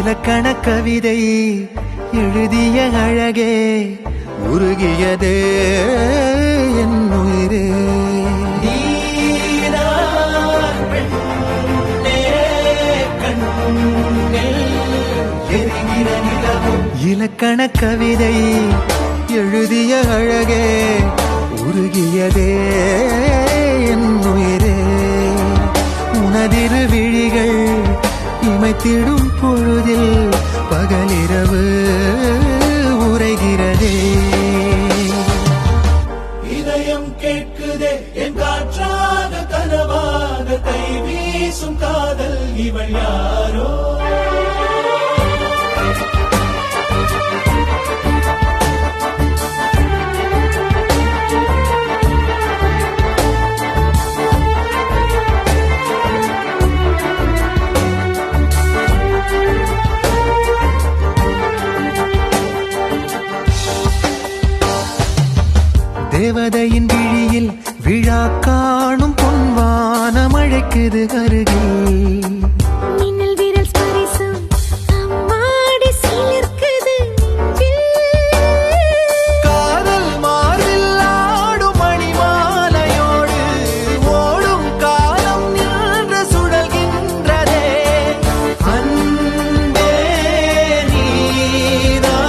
இலக்கண கவிதை எழுதிய அழகே உருகியதே என் உயிரே. இலக்கண கவிதை எழுதிய அழகே உருகியதே என் உயிரே. உனதிரு விழிகள் இமைத்திடும் பொழுதில் பகலிரவு உரைகிறதே. இதயம் கேட்குதே என் காற்றாக கனவாக கை வீசும் காதல் இவள் யாரோ. தேவதையின் விழியில் விழா காணும் பொன்வானம் அழைக்குது அருகில். மின்னல் விரல் ஸ்பரிசம் அம்மாடி சிலிர்க்குது. காதல் மார்பில் ஆடும் மணிமாலையோடு ஓடும் காலம் நின்று சுழல்கின்றதே. அன்பே நீதான்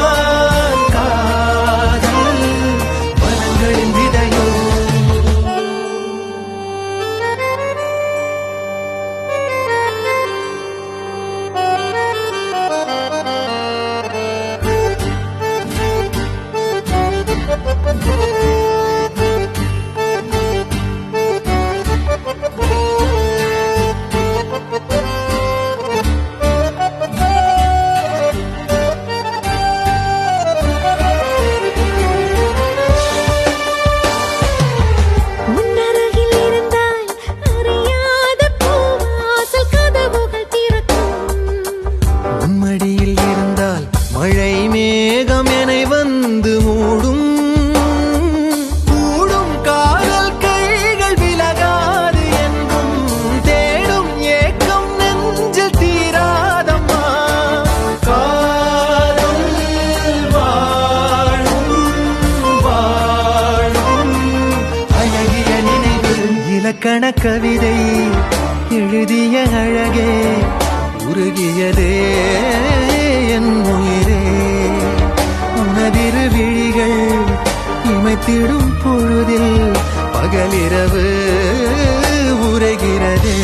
காதல் வனங்களின் விதையோ. உன்னருகில் இருந்தால் அறியாத பூவாசல் கதவுகள் திறக்கும். உன்மடியில் இருந்தால் மழை மேகம் என வந்து மூடும். கூடும் காதல் கைகள் விலகாது என்றும் தேடும் ஏக்கம் நெஞ்சில் தீராதம்மா. காதல் வாழும் வாழும் அழகிய நினைவு. இலக்கண கவிதை எழுதிய அழகே உருகியதே என் உயிரே. உனதிரு விழிகள் இமைத்திடும் பொழுதில் பகலிரவு உரைகிறதே.